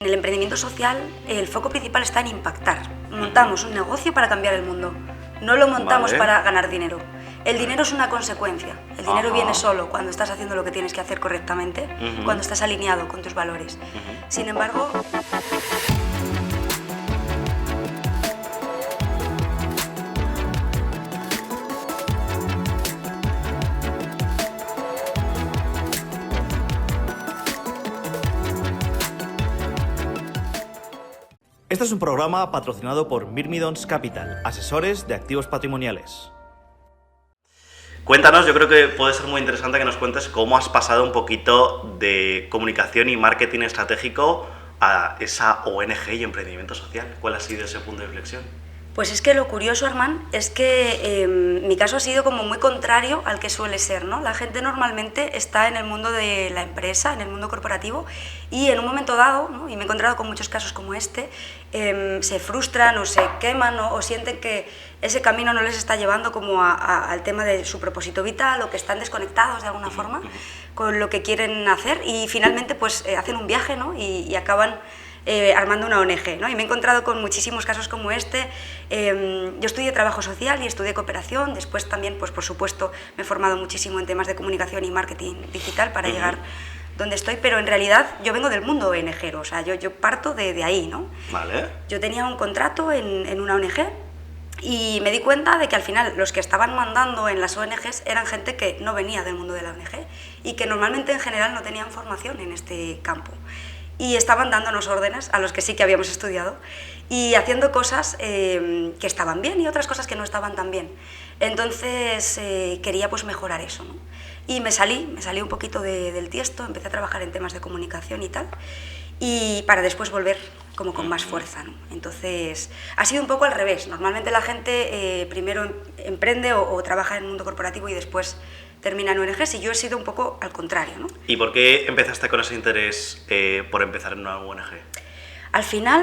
En el emprendimiento social, el foco principal está en impactar. Montamos un negocio para cambiar el mundo. No lo montamos para ganar dinero. El dinero es una consecuencia. El dinero viene solo cuando estás haciendo lo que tienes que hacer correctamente, cuando estás alineado con tus valores. Sin embargo... Este es un programa patrocinado por Myrmidons Capital, asesores de activos patrimoniales. Cuéntanos, yo creo que puede ser muy interesante que nos cuentes cómo has pasado un poquito de comunicación y marketing estratégico a esa ONG y emprendimiento social. ¿Cuál ha sido ese punto de inflexión? Pues es que lo curioso, Armand, es que mi caso ha sido como muy contrario al que suele ser, ¿no? La gente normalmente está en el mundo de la empresa, en el mundo corporativo, y en un momento dado, ¿no? Y me he encontrado con muchos casos como este, se frustran o se queman o sienten que ese camino no les está llevando como al tema de su propósito vital, o que están desconectados de alguna forma con lo que quieren hacer, y finalmente pues hacen un viaje, ¿no? y acaban... armando una ONG, ¿no? Y me he encontrado con muchísimos casos como este. Yo estudié trabajo social y estudié cooperación, después también, pues por supuesto, me he formado muchísimo en temas de comunicación y marketing digital para llegar donde estoy, pero en realidad yo vengo del mundo ONG, o sea, yo parto de ahí, ¿no? Vale. Yo tenía un contrato en una ONG y me di cuenta de que al final los que estaban mandando en las ONGs eran gente que no venía del mundo de la ONG y que normalmente en general no tenían formación en este campo. Y estaban dándonos órdenes a los que sí que habíamos estudiado y haciendo cosas que estaban bien y otras cosas que no estaban tan bien. Entonces quería pues mejorar eso, ¿no? Y me salí un poquito del tiesto, empecé a trabajar en temas de comunicación y tal, y para después volver como con más fuerza, ¿no? Entonces ha sido un poco al revés. Normalmente la gente primero emprende o trabaja en el mundo corporativo y después termina en ONGs, y yo he sido un poco al contrario, ¿no? ¿Y por qué empezaste con ese interés por empezar en una ONG? Al final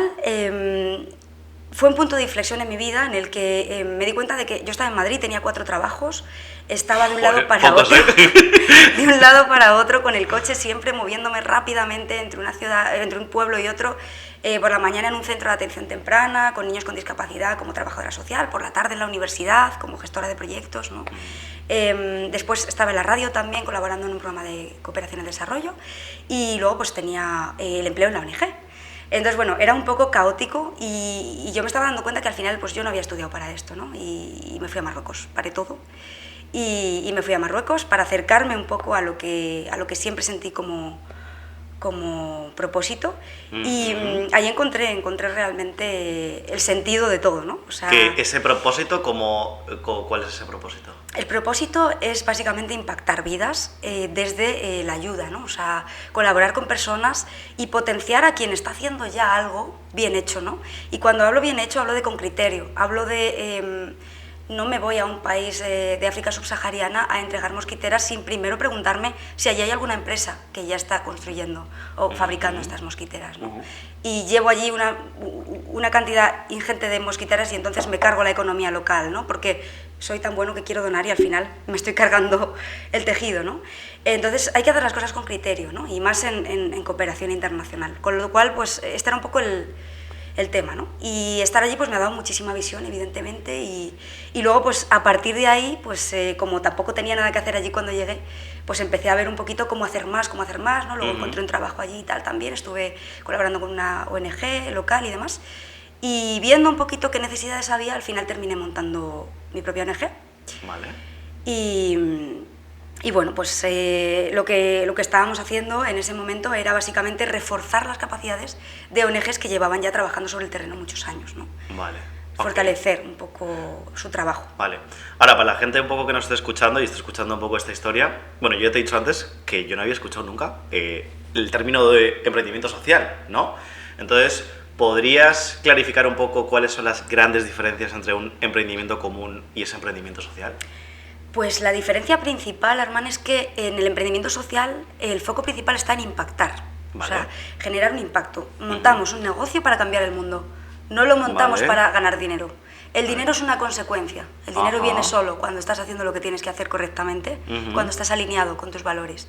fue un punto de inflexión en mi vida en el que me di cuenta de que yo estaba en Madrid, tenía 4 trabajos, estaba de un lado para otro, de un lado para otro con el coche, siempre moviéndome rápidamente entre una ciudad, entre un pueblo y otro, por la mañana en un centro de atención temprana, con niños con discapacidad como trabajadora social, por la tarde en la universidad como gestora de proyectos, ¿no? Después estaba en la radio también colaborando en un programa de cooperación al desarrollo, y luego pues tenía el empleo en la ONG. Entonces, bueno, era un poco caótico y yo me estaba dando cuenta que al final pues yo no había estudiado para esto, ¿no? Y me fui a Marruecos, paré todo y me fui a Marruecos para acercarme un poco a lo que siempre sentí como propósito, y ahí encontré realmente el sentido de todo, ¿no? O sea, ¿Que ese propósito, cuál es ese propósito? El propósito es básicamente impactar vidas desde la ayuda, ¿no? O sea, colaborar con personas y potenciar a quien está haciendo ya algo bien hecho, ¿no? Y cuando hablo bien hecho, hablo de con criterio, hablo de... no me voy a un país de África subsahariana a entregar mosquiteras sin primero preguntarme si allí hay alguna empresa que ya está construyendo o fabricando estas mosquiteras, ¿no? Y llevo allí una cantidad ingente de mosquiteras y entonces me cargo la economía local, ¿no? Porque soy tan bueno que quiero donar y al final me estoy cargando el tejido, ¿no? Entonces hay que hacer las cosas con criterio, ¿no? Y más en cooperación internacional. Con lo cual, pues este era un poco el tema, ¿no? Y estar allí pues me ha dado muchísima visión, evidentemente, y luego pues a partir de ahí, pues como tampoco tenía nada que hacer allí cuando llegué, pues empecé a ver un poquito cómo hacer más, ¿no? Luego encontré un trabajo allí y tal también, estuve colaborando con una ONG local y demás, y viendo un poquito qué necesidades había, al final terminé montando mi propia ONG. Vale. Y bueno, pues lo que estábamos haciendo en ese momento era básicamente reforzar las capacidades de ONGs que llevaban ya trabajando sobre el terreno muchos años, ¿no? Vale. Fortalecer un poco su trabajo. Vale. Ahora, para la gente un poco que nos esté escuchando y esté escuchando un poco esta historia, bueno, yo te he dicho antes que yo no había escuchado nunca el término de emprendimiento social, ¿no? Entonces, ¿podrías clarificar un poco cuáles son las grandes diferencias entre un emprendimiento común y ese emprendimiento social? Pues la diferencia principal, Armand, es que en el emprendimiento social el foco principal está en impactar, o sea, generar un impacto. Montamos un negocio para cambiar el mundo, no lo montamos para ganar dinero. El dinero es una consecuencia, el dinero viene solo cuando estás haciendo lo que tienes que hacer correctamente, cuando estás alineado con tus valores.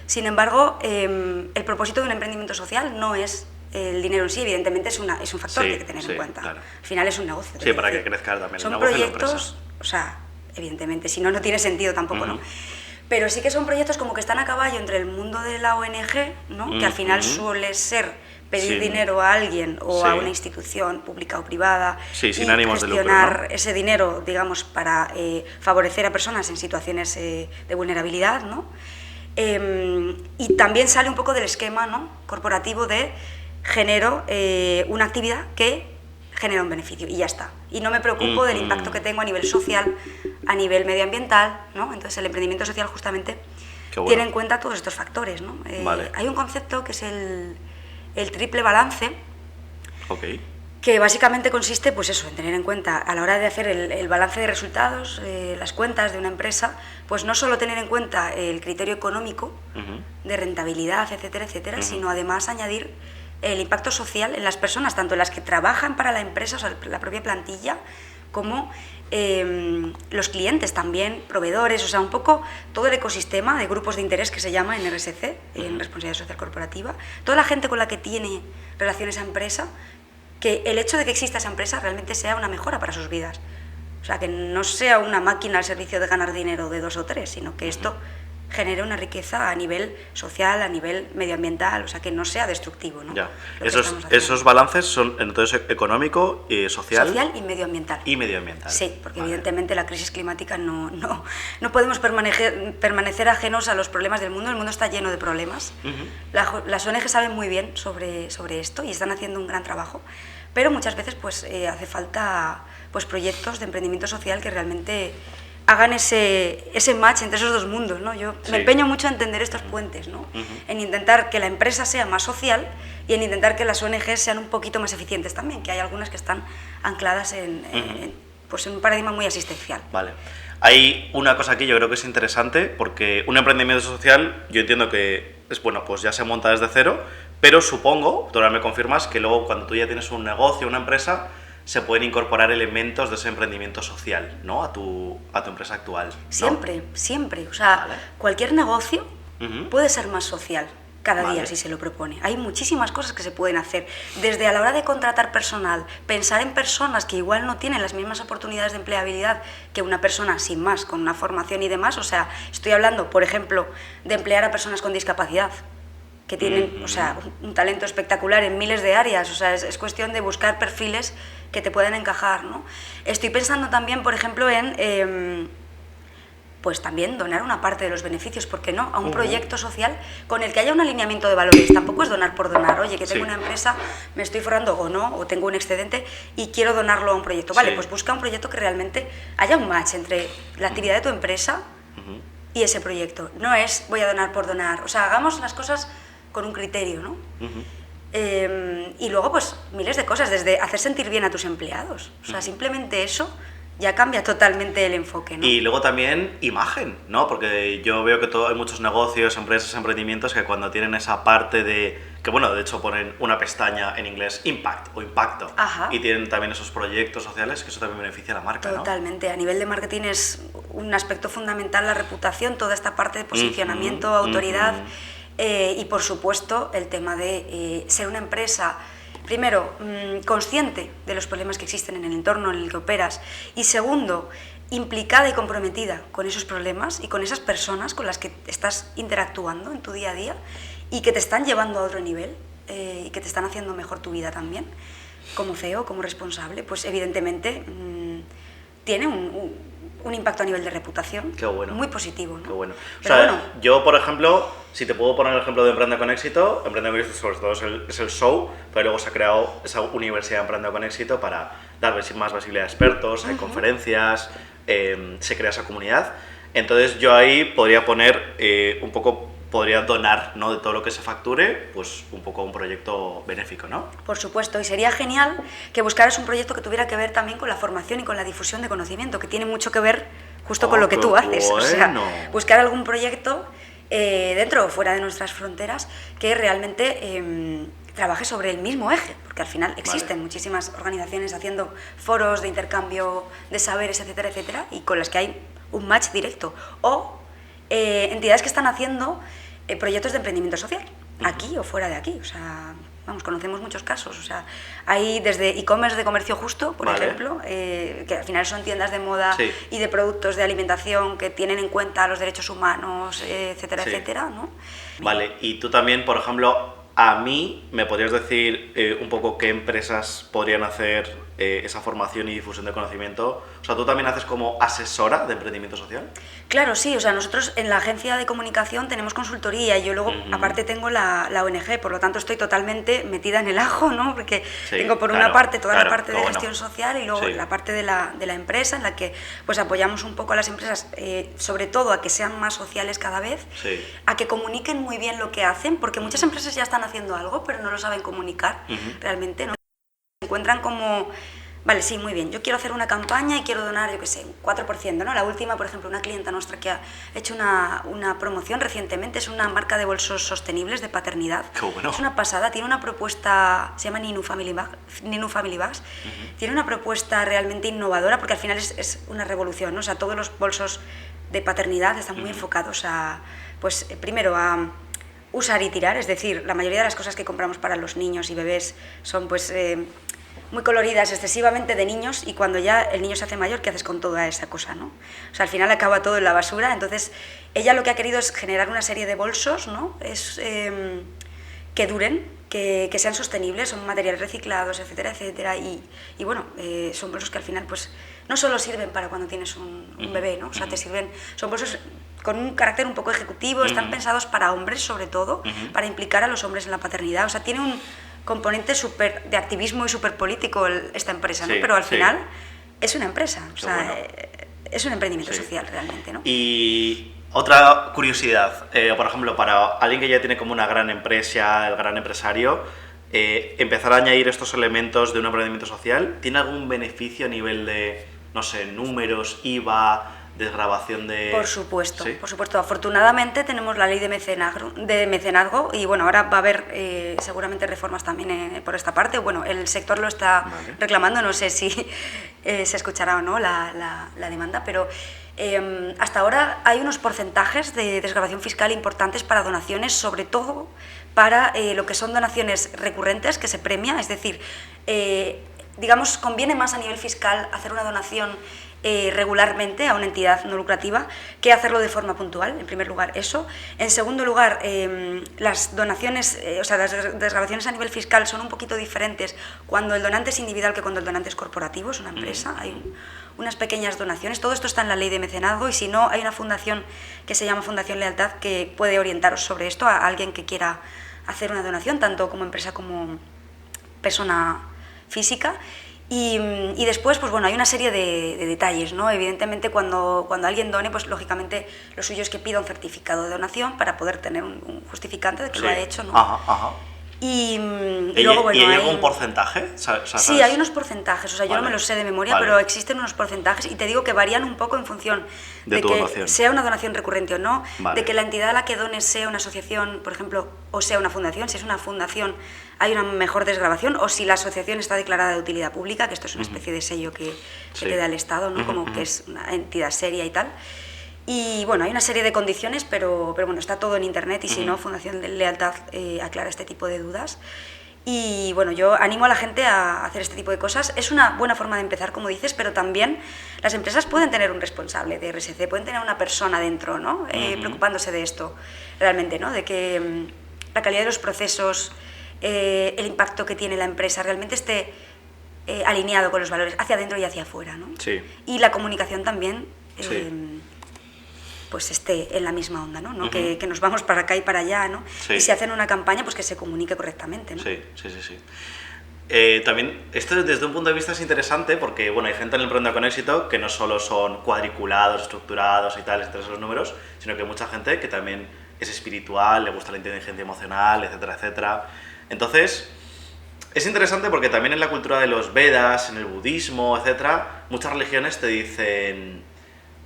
Sin embargo, el propósito de un emprendimiento social no es El dinero en sí, evidentemente, es un factor que hay que tener en cuenta. Claro. Al final es un negocio. Sí, para que crezca también son el negocio. Son proyectos, y la empresa. o sea, evidentemente, si no, no tiene sentido tampoco, ¿no? Pero sí que son proyectos como que están a caballo entre el mundo de la ONG, ¿no? Que al final suele ser pedir dinero a alguien o a una institución pública o privada sin ánimos de lucro, gestionar ese dinero, digamos, para favorecer a personas en situaciones de vulnerabilidad, ¿no? Y también sale un poco del esquema, ¿no?, corporativo de genero una actividad que genera un beneficio y ya está. Y no me preocupo del impacto que tengo a nivel social, a nivel medioambiental, ¿no? Entonces el emprendimiento social justamente tiene en cuenta todos estos factores, ¿no? Hay un concepto que es el triple balance, que básicamente consiste, pues eso, en tener en cuenta a la hora de hacer el balance de resultados, las cuentas de una empresa, pues no solo tener en cuenta el criterio económico de rentabilidad, etcétera, etcétera, sino además añadir el impacto social en las personas, tanto en las que trabajan para la empresa, o sea, la propia plantilla, como los clientes también, proveedores, o sea, un poco todo el ecosistema de grupos de interés que se llama en RSC, en Responsabilidad Social Corporativa, toda la gente con la que tiene relación esa empresa, que el hecho de que exista esa empresa realmente sea una mejora para sus vidas. O sea, que no sea una máquina al servicio de ganar dinero de 2 o 3, sino que esto genere una riqueza a nivel social, a nivel medioambiental, o sea, que no sea destructivo, ¿no? Ya. Esos balances son entonces económico, social y medioambiental. Y medioambiental. Sí, porque evidentemente la crisis climática no podemos permanecer ajenos a los problemas del mundo. El mundo está lleno de problemas. Las ONG saben muy bien sobre esto y están haciendo un gran trabajo, pero muchas veces pues hace falta pues proyectos de emprendimiento social que realmente hagan ese match entre esos dos mundos, ¿no? Yo me empeño mucho en entender estos puentes, ¿no? En intentar que la empresa sea más social y en intentar que las ONGs sean un poquito más eficientes también, que hay algunas que están ancladas en un paradigma muy asistencial. Vale. Hay una cosa aquí, yo creo que es interesante, porque un emprendimiento social, yo entiendo que es bueno, pues ya se monta desde cero, pero supongo, tú ahora me confirmas, que luego cuando tú ya tienes un negocio, una empresa, se pueden incorporar elementos de ese emprendimiento social, ¿no?, a tu empresa actual, ¿no? Siempre. O sea, cualquier negocio puede ser más social cada día si se lo propone. Hay muchísimas cosas que se pueden hacer. Desde a la hora de contratar personal, pensar en personas que igual no tienen las mismas oportunidades de empleabilidad que una persona sin más, con una formación y demás. O sea, estoy hablando, por ejemplo, de emplear a personas con discapacidad, que tienen, o sea, un talento espectacular en miles de áreas. O sea, es cuestión de buscar perfiles que te puedan encajar, ¿no? Estoy pensando también, por ejemplo, en pues también donar una parte de los beneficios, ¿por qué no?, a un proyecto social con el que haya un alineamiento de valores. Tampoco es donar por donar. Oye, que tengo una empresa, me estoy forrando o no, o tengo un excedente y quiero donarlo a un proyecto. Vale, pues busca un proyecto que realmente haya un match entre la actividad de tu empresa y ese proyecto. No es voy a donar por donar. O sea, hagamos las cosas con un criterio, ¿no? Y luego, pues, miles de cosas, desde hacer sentir bien a tus empleados. O sea, simplemente eso ya cambia totalmente el enfoque, ¿no? Y luego también imagen, ¿no? Porque yo veo que hay muchos negocios, empresas, emprendimientos que cuando tienen esa parte de... que bueno, de hecho ponen una pestaña en inglés, impact o impacto. Y tienen también esos proyectos sociales, que eso también beneficia a la marca, Totalmente. ¿no? A nivel de marketing es un aspecto fundamental la reputación, toda esta parte de posicionamiento, autoridad y, por supuesto, el tema de ser una empresa... Primero, consciente de los problemas que existen en el entorno en el que operas y segundo, implicada y comprometida con esos problemas y con esas personas con las que estás interactuando en tu día a día y que te están llevando a otro nivel y que te están haciendo mejor tu vida también, como CEO, como responsable, pues evidentemente tiene un impacto a nivel de reputación muy positivo, ¿no? Qué bueno. Pero o sea, yo, por ejemplo, si te puedo poner el ejemplo de Emprende con Éxito, Emprende con Éxito sobre todo es el show, pero luego se ha creado esa universidad Emprende con Éxito para dar más visibilidad a expertos, hay conferencias, se crea esa comunidad. Entonces yo ahí podría poner podría donar, ¿no?, de todo lo que se facture, pues un poco a un proyecto benéfico, ¿no? Por supuesto, y sería genial que buscaras un proyecto que tuviera que ver también con la formación y con la difusión de conocimiento, que tiene mucho que ver justo con lo que tú haces. O sea, buscar algún proyecto dentro o fuera de nuestras fronteras que realmente trabaje sobre el mismo eje, porque al final existen muchísimas organizaciones haciendo foros de intercambio de saberes, etcétera, etcétera, y con las que hay un match directo. O entidades que están haciendo proyectos de emprendimiento social, aquí o fuera de aquí. O sea, vamos, conocemos muchos casos. O sea, hay desde e-commerce de comercio justo, por ejemplo, que al final son tiendas de moda y de productos de alimentación que tienen en cuenta los derechos humanos, etcétera, etcétera, ¿no? Vale, y tú también, por ejemplo, a mí me podrías decir un poco qué empresas podrían hacer esa formación y difusión de conocimiento. O sea, ¿tú también haces como asesora de emprendimiento social? Claro, sí. O sea, nosotros en la agencia de comunicación tenemos consultoría y yo luego, aparte, tengo la ONG, por lo tanto estoy totalmente metida en el ajo, ¿no? Porque tengo por una parte toda la parte de gestión social y luego la parte de la empresa, en la que pues apoyamos un poco a las empresas, sobre todo a que sean más sociales cada vez, a que comuniquen muy bien lo que hacen, porque muchas empresas ya están haciendo algo, pero no lo saben comunicar realmente, ¿no? Se encuentran como, vale, sí, muy bien, yo quiero hacer una campaña y quiero donar, yo qué sé, un 4%, ¿no? La última, por ejemplo, una clienta nuestra que ha hecho una promoción recientemente, es una marca de bolsos sostenibles de paternidad. Qué bueno. Es una pasada, tiene una propuesta, se llama Ninu Family Bags, tiene una propuesta realmente innovadora, porque al final es una revolución, ¿no? O sea, todos los bolsos de paternidad están muy enfocados a, pues, primero a usar y tirar, es decir, la mayoría de las cosas que compramos para los niños y bebés son pues muy coloridas, excesivamente de niños, y cuando ya el niño se hace mayor, ¿qué haces con toda esa cosa, no? O sea, al final acaba todo en la basura. Entonces ella lo que ha querido es generar una serie de bolsos, ¿no? Que duren, que sean sostenibles, son materiales reciclados, etcétera, etcétera, y bueno, son bolsos que al final pues no solo sirven para cuando tienes un bebé, ¿no? O sea, te sirven, son bolsos con un carácter un poco ejecutivo, están pensados para hombres sobre todo, para implicar a los hombres en la paternidad. O sea, tiene un componente súper de activismo y súper político esta empresa, ¿no? Pero al final es una empresa, o sea, es un emprendimiento social realmente, ¿no? Y otra curiosidad, por ejemplo, para alguien que ya tiene como una gran empresa, el gran empresario, empezar a añadir estos elementos de un emprendimiento social, ¿tiene algún beneficio a nivel de, no sé, números, IVA, desgravación de...? Por supuesto, por supuesto. Afortunadamente tenemos la ley de mecenazgo y bueno, ahora va a haber seguramente reformas también por esta parte. Bueno, el sector lo está reclamando, no sé si se escuchará o no la demanda, pero hasta ahora hay unos porcentajes de desgravación fiscal importantes para donaciones, sobre todo para lo que son donaciones recurrentes que se premia, es decir, digamos, conviene más a nivel fiscal hacer una donación regularmente a una entidad no lucrativa que hacerlo de forma puntual, en primer lugar eso. En segundo lugar, las donaciones, o sea, las desgravaciones a nivel fiscal son un poquito diferentes cuando el donante es individual que cuando el donante es corporativo, es una empresa, hay unas pequeñas donaciones, todo esto está en la ley de mecenazgo y si no, hay una fundación que se llama Fundación Lealtad que puede orientaros sobre esto a alguien que quiera hacer una donación, tanto como empresa como persona física. Y después, pues bueno, hay una serie de detalles, ¿no? Evidentemente, cuando alguien done, pues lógicamente lo suyo es que pida un certificado de donación para poder tener un justificante de que lo ha hecho, ¿no? Y luego, bueno, ¿y hay algún porcentaje? Sí, hay unos porcentajes, o sea, yo no me los sé de memoria, pero existen unos porcentajes y te digo que varían un poco en función de que donación sea una donación recurrente o no, de que la entidad a la que dones sea una asociación, por ejemplo, o sea una fundación. Si es una fundación hay una mejor desgravación, o si la asociación está declarada de utilidad pública, que esto es una especie de sello que te da el Estado, ¿no? Como que es una entidad seria y tal. Y bueno, hay una serie de condiciones, pero bueno, está todo en internet y si no, Fundación de Lealtad aclara este tipo de dudas. Y bueno, yo animo a la gente a hacer este tipo de cosas. Es una buena forma de empezar, como dices, pero también las empresas pueden tener un responsable de RSC, pueden tener una persona dentro, ¿no? Preocupándose de esto realmente, ¿no? De que la calidad de los procesos, el impacto que tiene la empresa realmente esté alineado con los valores hacia adentro y hacia afuera, ¿no? Sí. Y la comunicación también pues esté en la misma onda, ¿no? Que nos vamos para acá y para allá, ¿no? Y si hacen una campaña, pues que se comunique correctamente, ¿no? Sí. También, esto desde un punto de vista es interesante porque, bueno, hay gente en el Emprendedor con Éxito que no solo son cuadriculados, estructurados y tal, les interesan los números, sino que hay mucha gente que también es espiritual, le gusta la inteligencia emocional, etcétera, etcétera. Entonces, es interesante porque también en la cultura de los Vedas, en el budismo, etcétera, muchas religiones te dicen: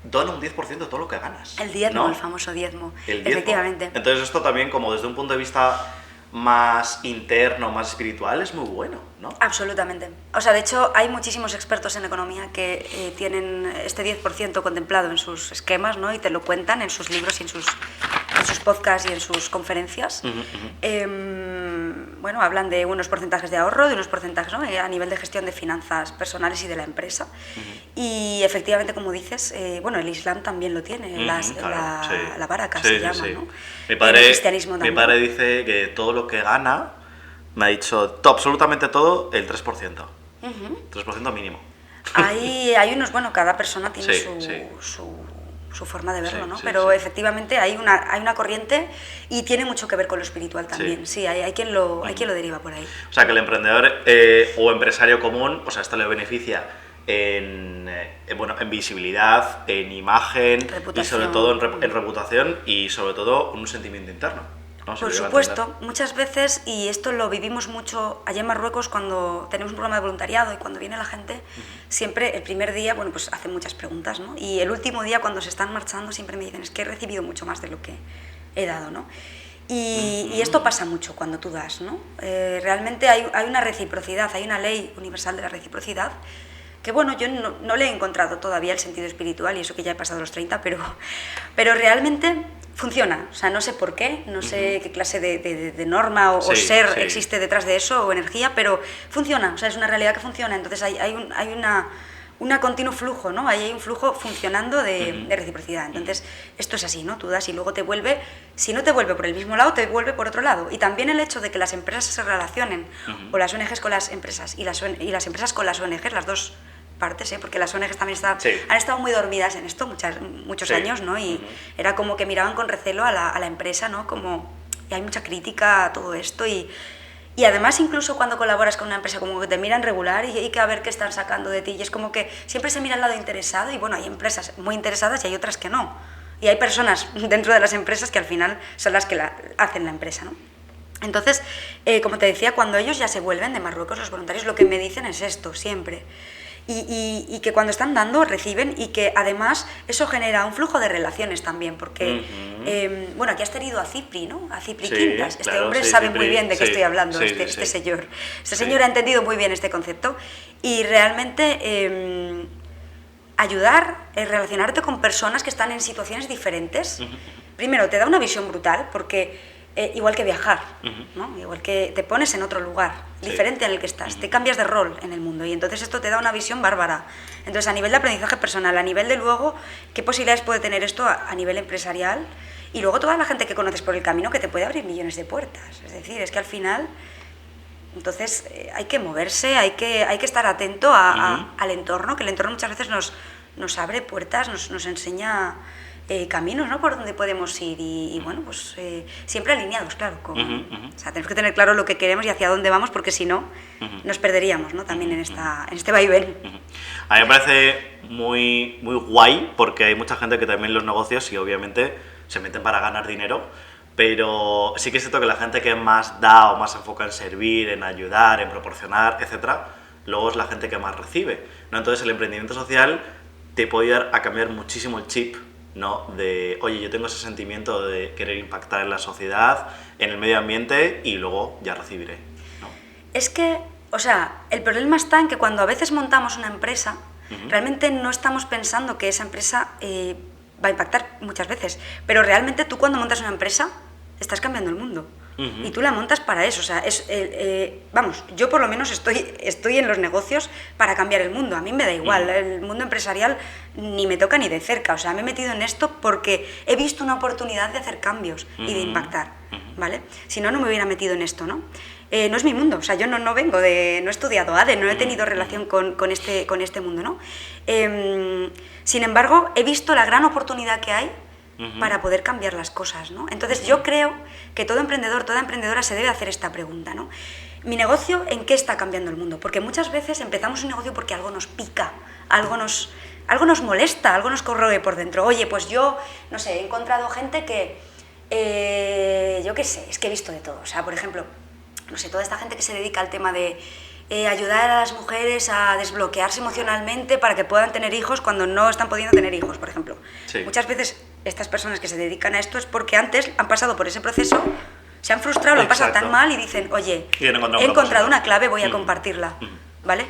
dona un 10% de todo lo que ganas. El diezmo, ¿no? El famoso diezmo. El diezmo. Efectivamente. Entonces esto también, como desde un punto de vista más interno, más espiritual, es muy bueno, ¿no? Absolutamente. O sea, de hecho, hay muchísimos expertos en economía que tienen este 10% contemplado en sus esquemas, ¿no? Y te lo cuentan en sus libros y en sus podcasts y en sus conferencias. bueno, hablan de unos porcentajes de ahorro, de unos porcentajes, ¿no? A nivel de gestión de finanzas personales y de la empresa. Y efectivamente, como dices, bueno, el Islam también lo tiene, claro, sí. la baraka Sí, se sí, llama, sí. ¿no? Mi padre, El cristianismo mi también. padre dice que todo lo que gana, me ha dicho absolutamente todo, el 3%. 3% mínimo. Hay unos, bueno, cada persona tiene Sí, su forma de verlo, Sí, ¿no? sí, Pero sí. efectivamente hay una corriente y tiene mucho que ver con lo espiritual también. Sí, hay quien lo deriva por ahí. O sea, que el emprendedor o empresario común, o sea, esto le beneficia en visibilidad, en imagen, y sobre todo en reputación y sobre todo un sentimiento interno, ¿no? Por supuesto, muchas veces, y esto lo vivimos mucho allá en Marruecos cuando tenemos un programa de voluntariado y cuando viene la gente, siempre el primer día, bueno, pues hacen muchas preguntas, ¿no? Y el último día cuando se están marchando siempre me dicen, es que he recibido mucho más de lo que he dado, ¿no? Y esto pasa mucho cuando tú das, ¿no? Realmente hay una reciprocidad, hay una ley universal de la reciprocidad que bueno, yo no le he encontrado todavía el sentido espiritual y eso que ya he pasado los 30, pero realmente funciona. O sea, no sé por qué, no sé qué clase de norma o ser existe detrás de eso o energía, pero funciona, o sea, es una realidad que funciona. Entonces hay un continuo flujo, ¿no? Hay un flujo funcionando de reciprocidad. Entonces, esto es así, ¿no? Tú das y luego te vuelve, si no te vuelve por el mismo lado, te vuelve por otro lado. Y también el hecho de que las empresas se relacionen, o las ONGs con las empresas, y las empresas con las ONGs, las dos partes, porque las ONGs también han estado muy dormidas en esto muchos años, ¿no? Y era como que miraban con recelo a la empresa, ¿no? Como, y hay mucha crítica a todo esto y además incluso cuando colaboras con una empresa como que te miran regular y hay que ver qué están sacando de ti y es como que siempre se mira al lado interesado y bueno, hay empresas muy interesadas y hay otras que no. Y hay personas dentro de las empresas que al final son las que hacen la empresa, ¿no? Entonces, como te decía, cuando ellos ya se vuelven de Marruecos, los voluntarios, lo que me dicen es esto, siempre. Y que cuando están dando, reciben y que además eso genera un flujo de relaciones también, porque, bueno, aquí has tenido a Cipri, ¿no? A Cipri Quintas. Este hombre sabe muy bien de qué estoy hablando, este señor. Este señor ha entendido muy bien este concepto y realmente ayudar, relacionarte con personas que están en situaciones diferentes, primero te da una visión brutal, porque igual que viajar, ¿no? Igual que te pones en otro lugar, diferente en el que estás, te cambias de rol en el mundo y entonces esto te da una visión bárbara. Entonces a nivel de aprendizaje personal, a nivel de luego, ¿qué posibilidades puede tener esto a nivel empresarial? Y luego toda la gente que conoces por el camino que te puede abrir millones de puertas. Es decir, es que al final, entonces hay que moverse, hay que estar atento al entorno, que el entorno muchas veces nos abre puertas, nos enseña caminos, ¿no? Por donde podemos ir y bueno, pues siempre alineados, claro, o sea, tenemos que tener claro lo que queremos y hacia dónde vamos porque si no nos perderíamos, ¿no? También en este vaivén. A mí me parece muy, muy guay porque hay mucha gente que también los negocios y obviamente se meten para ganar dinero, pero sí que es cierto que la gente que más da o más se enfoca en servir, en ayudar, en proporcionar, etcétera, luego es la gente que más recibe, ¿no? Entonces el emprendimiento social te puede ayudar a cambiar muchísimo el chip, ¿no? De, oye, yo tengo ese sentimiento de querer impactar en la sociedad, en el medio ambiente y luego ya recibiré, ¿no? Es que, o sea, el problema está en que cuando a veces montamos una empresa, realmente no estamos pensando que esa empresa va a impactar muchas veces, pero realmente tú cuando montas una empresa estás cambiando el mundo. Y tú la montas para eso, o sea, vamos, yo por lo menos estoy en los negocios para cambiar el mundo, a mí me da igual, el mundo empresarial ni me toca ni de cerca, o sea, me he metido en esto porque he visto una oportunidad de hacer cambios y de impactar, ¿vale? Si no, no me hubiera metido en esto, ¿no? No es mi mundo, o sea, yo no vengo no he estudiado ADE, no he tenido relación con este mundo, ¿no? Sin embargo, he visto la gran oportunidad que hay para poder cambiar las cosas, ¿no? Entonces yo creo que todo emprendedor, toda emprendedora se debe hacer esta pregunta, ¿no? ¿Mi negocio en qué está cambiando el mundo? Porque muchas veces empezamos un negocio porque algo nos pica, algo nos molesta, algo nos corroe por dentro. Oye, pues yo, no sé, he encontrado gente que, yo qué sé, es que he visto de todo. O sea, por ejemplo, no sé, toda esta gente que se dedica al tema de ayudar a las mujeres a desbloquearse emocionalmente para que puedan tener hijos cuando no están pudiendo tener hijos, por ejemplo. Muchas veces estas personas que se dedican a esto es porque antes han pasado por ese proceso, se han frustrado, lo han pasado tan mal y dicen, oye, he encontrado una clave, voy a compartirla, ¿vale?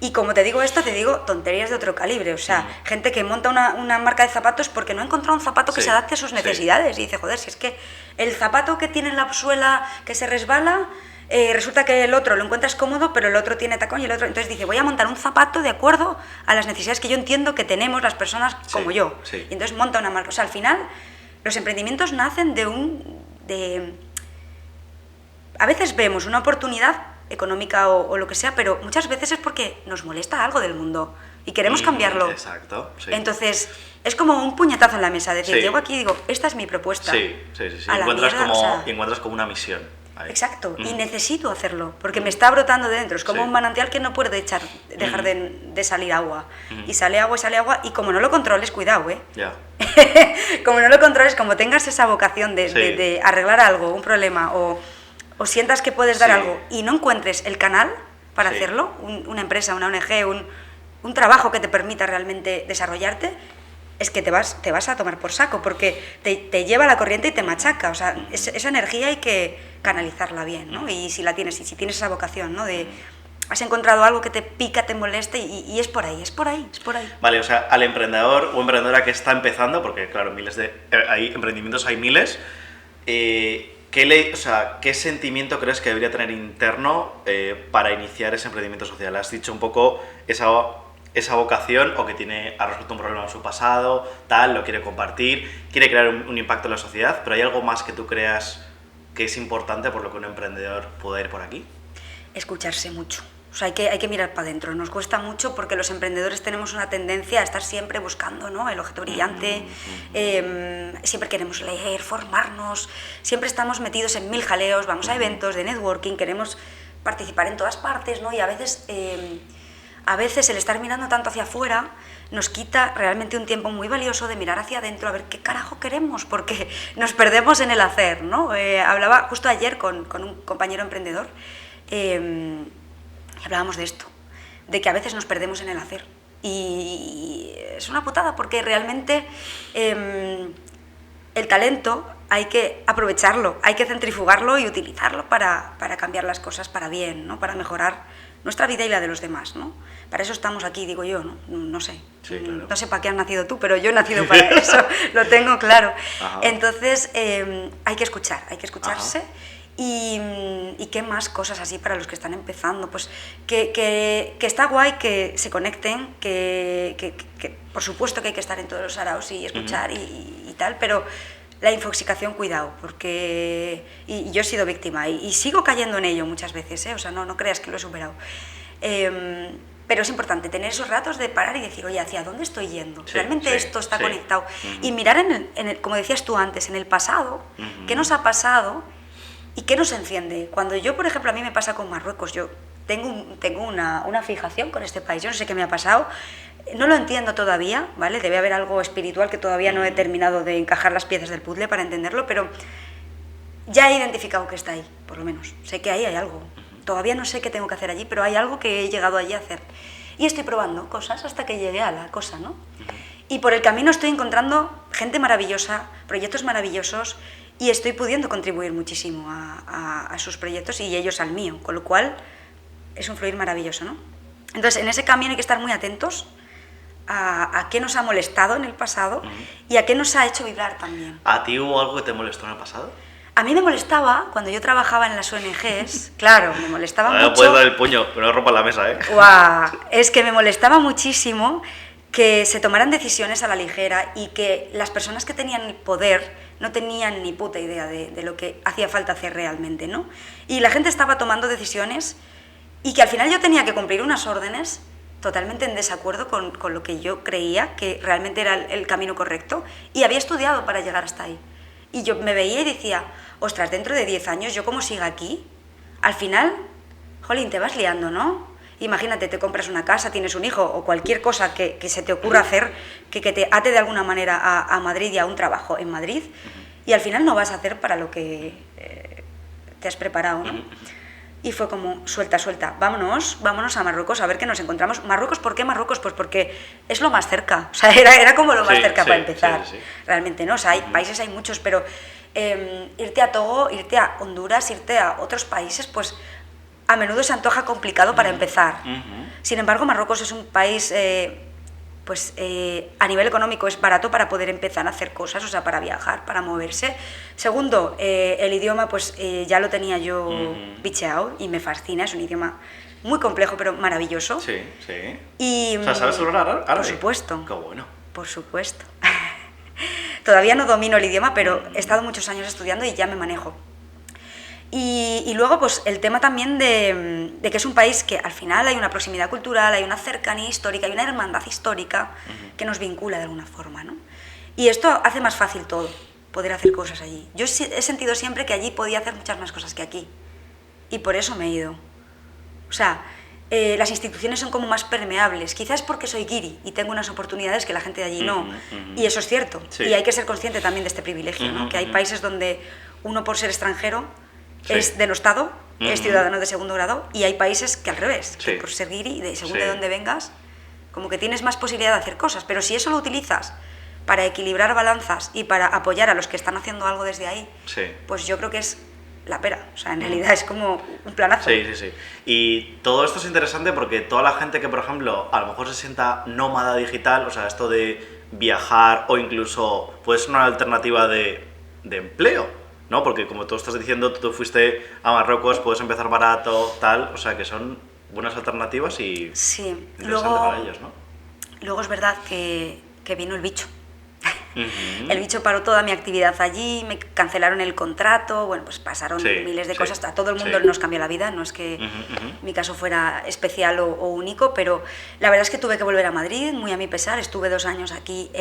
Y como te digo esto, te digo tonterías de otro calibre, o sea, gente que monta una marca de zapatos porque no ha encontrado un zapato que se adapte a sus necesidades y dice, joder, si es que el zapato que tiene la suela que se resbala resulta que el otro lo encuentras cómodo, pero el otro tiene tacón y el otro... Entonces dice, voy a montar un zapato de acuerdo a las necesidades que yo entiendo que tenemos las personas como yo. Sí. Y entonces monta una marca. O sea, al final, los emprendimientos nacen a veces vemos una oportunidad económica o lo que sea, pero muchas veces es porque nos molesta algo del mundo y queremos cambiarlo. Exacto, sí. Entonces, es como un puñetazo en la mesa, decir, Sí. llego aquí y digo, esta es mi propuesta. Sí. A la Encuentras, mierda, como, o sea, y encuentras como una misión. Ahí. exacto, y necesito hacerlo, porque me está brotando de dentro, es como Sí. un manantial que no puede dejar de salir agua, y sale agua, y como no lo controles, cuidado, Ya. como no lo controles, como tengas esa vocación Sí. de arreglar algo, un problema, o sientas que puedes dar Sí. algo, y no encuentres el canal para Sí. hacerlo, una empresa, una ONG, un trabajo que te permita realmente desarrollarte, es que te vas a tomar por saco, porque te lleva la corriente y te machaca. O sea, esa energía hay que canalizarla bien, ¿no? Y si la tienes, y si tienes esa vocación, ¿no? De has encontrado algo que te pica, te moleste, y es por ahí. Vale, o sea, al emprendedor o emprendedora que está empezando, porque claro, hay emprendimientos, hay miles, ¿qué sentimiento crees que debería tener interno para iniciar ese emprendimiento social? Has dicho un poco esa vocación, o que ha resuelto un problema en su pasado, lo quiere compartir, quiere crear un impacto en la sociedad, pero ¿hay algo más que tú creas que es importante por lo que un emprendedor pueda ir por aquí? Escucharse mucho. O sea, hay que mirar para adentro. Nos cuesta mucho porque los emprendedores tenemos una tendencia a estar siempre buscando, ¿no?, el objeto brillante, siempre queremos leer, formarnos, siempre estamos metidos en 1000 jaleos, vamos a eventos de networking, queremos participar en todas partes, ¿no? Y a veces el estar mirando tanto hacia afuera nos quita realmente un tiempo muy valioso de mirar hacia adentro a ver qué carajo queremos, porque nos perdemos en el hacer, ¿no? Hablaba justo ayer con un compañero emprendedor y hablábamos de esto, de que a veces nos perdemos en el hacer. Y es una putada, porque realmente el talento hay que aprovecharlo, hay que centrifugarlo y utilizarlo para cambiar las cosas para bien, ¿no? Para mejorar nuestra vida y la de los demás, ¿no? Para eso estamos aquí, digo yo, ¿no? No sé. Sí, claro. No sé para qué has nacido tú, pero yo he nacido para eso, lo tengo claro. Ajá. Entonces, hay que escucharse. Ajá. Y qué más cosas así para los que están empezando, pues que está guay que se conecten, que por supuesto que hay que estar en todos los saraos y escuchar y tal, pero la infoxicación, cuidado, porque y yo he sido víctima y sigo cayendo en ello muchas veces, o sea, no creas que lo he superado. Pero es importante tener esos ratos de parar y decir, oye, ¿hacia dónde estoy yendo? Sí, ¿Realmente sí, esto está sí. conectado? Y mirar, como decías tú antes, en el pasado, qué nos ha pasado y qué nos enciende. Cuando yo, por ejemplo, a mí me pasa con Marruecos, yo tengo una fijación con este país, yo no sé qué me ha pasado, no lo entiendo todavía, ¿vale? Debe haber algo espiritual que todavía no he terminado de encajar las piezas del puzzle para entenderlo, pero ya he identificado que está ahí, por lo menos. Sé que ahí hay algo. Todavía no sé qué tengo que hacer allí, pero hay algo que he llegado allí a hacer. Y estoy probando cosas hasta que llegué a la cosa, ¿no? Y por el camino estoy encontrando gente maravillosa, proyectos maravillosos, y estoy pudiendo contribuir muchísimo a sus proyectos y ellos al mío, con lo cual es un fluir maravilloso, ¿no? Entonces, en ese camino hay que estar muy atentos a qué nos ha molestado en el pasado y a qué nos ha hecho vibrar también. ¿A ti hubo algo que te molestó en el pasado? A mí me molestaba, cuando yo trabajaba en las ONGs, claro, me molestaba mucho... No puedes dar el puño, pero no rompas la mesa, ¿eh? ¡Guau! Es que me molestaba muchísimo que se tomaran decisiones a la ligera y que las personas que tenían el poder no tenían ni puta idea de lo que hacía falta hacer realmente, ¿no? Y la gente estaba tomando decisiones y que al final yo tenía que cumplir unas órdenes totalmente en desacuerdo con lo que yo creía que realmente era el camino correcto y había estudiado para llegar hasta ahí. Y yo me veía y decía, ostras, dentro de 10 años, ¿yo cómo siga aquí? Al final, jolín, te vas liando, ¿no? Imagínate, te compras una casa, tienes un hijo o cualquier cosa que se te ocurra hacer que te ate de alguna manera a Madrid y a un trabajo en Madrid y al final no vas a hacer para lo que te has preparado, ¿no? Y fue como, suelta, vámonos a Marruecos a ver qué nos encontramos. Marruecos, ¿por qué Marruecos? Pues porque es lo más cerca, o sea, era como lo más cerca para empezar, realmente, ¿no? O sea, hay países, hay muchos, pero irte a Togo, irte a Honduras, irte a otros países, pues a menudo se antoja complicado para empezar. Sin embargo, Marruecos es un país pues a nivel económico es barato para poder empezar a hacer cosas, o sea, para viajar, para moverse. Segundo, el idioma pues ya lo tenía yo bicheado y me fascina, es un idioma muy complejo pero maravilloso. Sí, sí. Y, o sea, ¿sabes hablar árabe? Por supuesto. Qué bueno. Por supuesto. Todavía no domino el idioma, pero he estado muchos años estudiando y ya me manejo. Y luego, pues el tema también de que es un país que al final hay una proximidad cultural, hay una cercanía histórica, hay una hermandad histórica que nos vincula de alguna forma, ¿no? Y esto hace más fácil todo, poder hacer cosas allí. Yo he sentido siempre que allí podía hacer muchas más cosas que aquí. Y por eso me he ido. O sea, las instituciones son como más permeables. Quizás porque soy guiri y tengo unas oportunidades que la gente de allí no. Y eso es cierto. Sí. Y hay que ser consciente también de este privilegio, ¿no? Que hay países donde uno, por ser extranjero, es denostado, es ciudadano de segundo grado, y hay países que al revés, que por ser guiri, según de dónde vengas, como que tienes más posibilidad de hacer cosas. Pero si eso lo utilizas para equilibrar balanzas y para apoyar a los que están haciendo algo desde ahí, pues yo creo que es la pera. O sea, en realidad es como un planazo. Sí, sí, sí. Y todo esto es interesante porque toda la gente que, por ejemplo, a lo mejor se sienta nómada digital, o sea, esto de viajar o incluso puede ser una alternativa de empleo, ¿no? Porque como tú estás diciendo, tú fuiste a Marruecos, puedes empezar barato, tal, o sea que son buenas alternativas y interesante para ellos, ¿no? Luego es verdad que vino el bicho. El bicho paró toda mi actividad allí, me cancelaron el contrato, bueno, pues pasaron miles de cosas, a todo el mundo nos cambió la vida, no es que mi caso fuera especial o único, pero la verdad es que tuve que volver a Madrid, muy a mi pesar, estuve 2 años aquí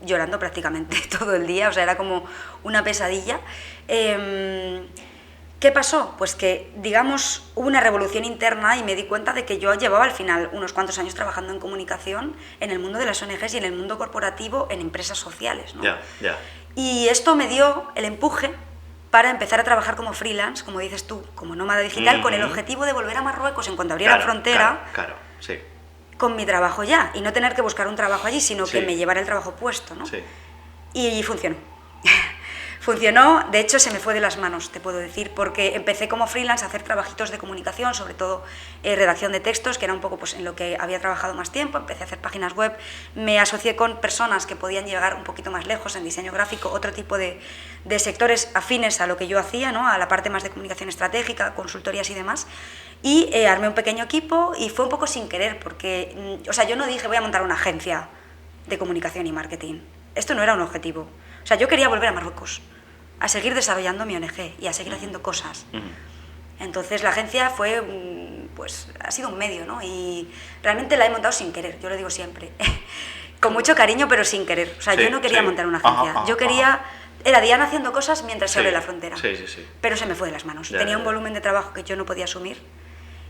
llorando prácticamente todo el día, o sea, era como una pesadilla. ¿Qué pasó? Pues que, digamos, hubo una revolución interna y me di cuenta de que yo llevaba al final unos cuantos años trabajando en comunicación en el mundo de las ONGs y en el mundo corporativo en empresas sociales, ¿no? Y esto me dio el empuje para empezar a trabajar como freelance, como dices tú, como nómada digital, con el objetivo de volver a Marruecos en cuanto abriera la frontera, con mi trabajo ya, y no tener que buscar un trabajo allí, sino que me llevara el trabajo puesto, ¿no? Y funcionó. Funcionó, de hecho se me fue de las manos, te puedo decir, porque empecé como freelance a hacer trabajitos de comunicación, sobre todo redacción de textos, que era un poco pues, en lo que había trabajado más tiempo, empecé a hacer páginas web, me asocié con personas que podían llegar un poquito más lejos en diseño gráfico, otro tipo de sectores afines a lo que yo hacía, ¿no? A la parte más de comunicación estratégica, consultorías y demás, y armé un pequeño equipo y fue un poco sin querer, porque, o sea, yo no dije voy a montar una agencia de comunicación y marketing, esto no era un objetivo, o sea, yo quería volver a Marruecos, a seguir desarrollando mi ONG y a seguir haciendo cosas. Entonces la agencia fue, pues ha sido un medio, ¿no? Y realmente la he montado sin querer, yo lo digo siempre, con mucho cariño pero sin querer. O sea, yo no quería montar una agencia, yo quería, era Diana haciendo cosas mientras se abre la frontera, pero se me fue de las manos. Tenía un volumen de trabajo que yo no podía asumir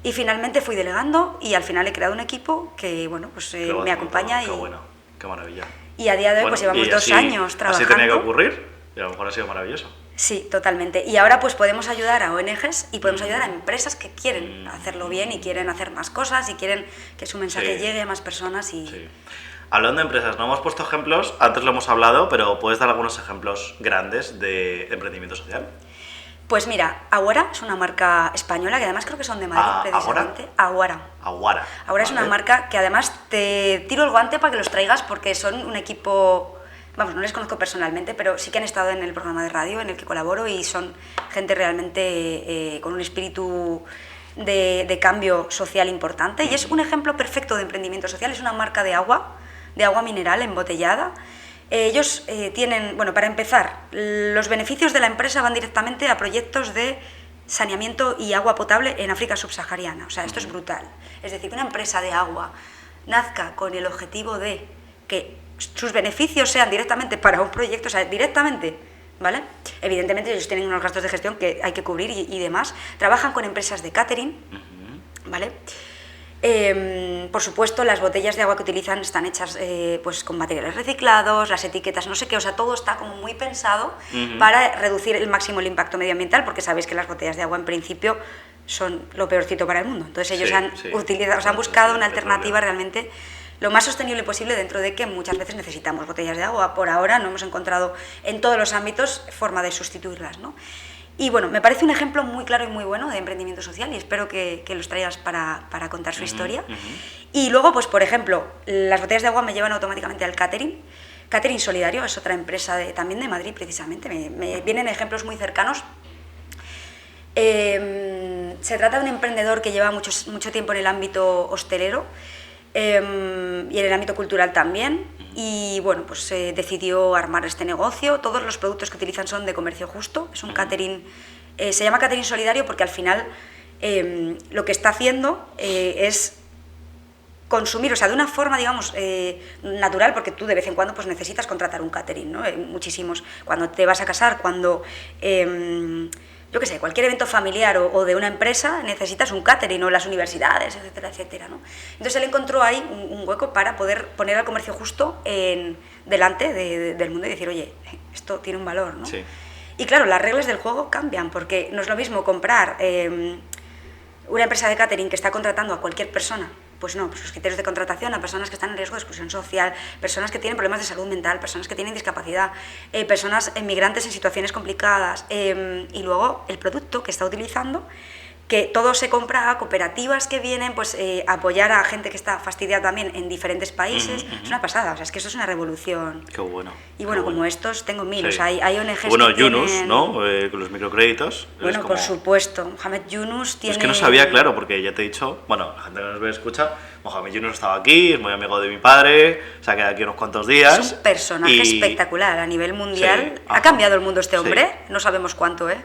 y finalmente fui delegando y al final he creado un equipo que, bueno, pues me acompaña qué bueno, qué maravilla. Y a día de hoy pues llevamos 2 años trabajando. Así tenía que ocurrir. Y a lo mejor ha sido maravilloso. Sí, totalmente. Y ahora pues podemos ayudar a ONGs y podemos ayudar a empresas que quieren hacerlo bien y quieren hacer más cosas y quieren que su mensaje llegue a más personas. Hablando de empresas, no hemos puesto ejemplos, antes lo hemos hablado, pero ¿puedes dar algunos ejemplos grandes de emprendimiento social? Pues mira, Aguara es una marca española que además creo que son de Madrid, precisamente. Aguara. Aguara es una marca que además te tiro el guante para que los traigas porque son un equipo... Vamos, no les conozco personalmente, pero sí que han estado en el programa de radio en el que colaboro y son gente realmente con un espíritu de cambio social importante. Y es un ejemplo perfecto de emprendimiento social. Es una marca de agua mineral embotellada. Ellos tienen, bueno, para empezar, los beneficios de la empresa van directamente a proyectos de saneamiento y agua potable en África subsahariana. O sea, esto es brutal. Es decir, que una empresa de agua nazca con el objetivo de que sus beneficios sean directamente para un proyecto, o sea, directamente, ¿vale? Evidentemente ellos tienen unos gastos de gestión que hay que cubrir y demás. Trabajan con empresas de catering, ¿vale? Por supuesto, las botellas de agua que utilizan están hechas pues con materiales reciclados, las etiquetas, no sé qué, o sea, todo está como muy pensado para reducir el máximo el impacto medioambiental, porque sabéis que las botellas de agua en principio son lo peorcito para el mundo. Entonces ellos han buscado una alternativa realmente lo más sostenible posible, dentro de que muchas veces necesitamos botellas de agua. Por ahora no hemos encontrado en todos los ámbitos forma de sustituirlas, ¿no? Y bueno, me parece un ejemplo muy claro y muy bueno de emprendimiento social y espero que los traigas para contar su historia. Y luego, pues por ejemplo, las botellas de agua me llevan automáticamente al catering. Catering Solidario es otra empresa también de Madrid, precisamente. Me vienen ejemplos muy cercanos. Se trata de un emprendedor que lleva mucho tiempo en el ámbito hostelero y en el ámbito cultural también. Y bueno, pues decidió armar este negocio. Todos los productos que utilizan son de comercio justo. Es un catering, se llama Catering Solidario porque al final lo que está haciendo es consumir, o sea, de una forma, digamos, natural, porque tú de vez en cuando pues necesitas contratar un catering, ¿no? Muchísimos. Cuando te vas a casar, cuando yo qué sé, cualquier evento familiar o de una empresa, necesitas un catering, o las universidades, etcétera, etcétera, ¿no? Entonces él encontró ahí un hueco para poder poner al comercio justo delante del mundo y decir, oye, esto tiene un valor, ¿no? Sí. Y claro, las reglas del juego cambian, porque no es lo mismo comprar una empresa de catering que está contratando a cualquier persona. Pues no, pues los criterios de contratación a personas que están en riesgo de exclusión social, personas que tienen problemas de salud mental, personas que tienen discapacidad, personas migrantes en situaciones complicadas, y luego el producto que está utilizando, que todo se compra a cooperativas que vienen pues a apoyar a gente que está fastidiada también en diferentes países. Es una pasada, o sea, es que eso es una revolución. Qué bueno. Y bueno, como estos tengo mil, o sea, hay ONGs bueno, que Yunus, tienen... ¿no? Con los microcréditos. Bueno, por supuesto, Mohamed Yunus tiene... Es que no sabía, claro, porque ya te he dicho, bueno, la gente que nos ve escucha, Mohamed Yunus estaba aquí, es muy amigo de mi padre, se ha quedado aquí unos cuantos días. Es un personaje espectacular a nivel mundial. Sí, ha cambiado el mundo este hombre, no sabemos cuánto, ¿eh?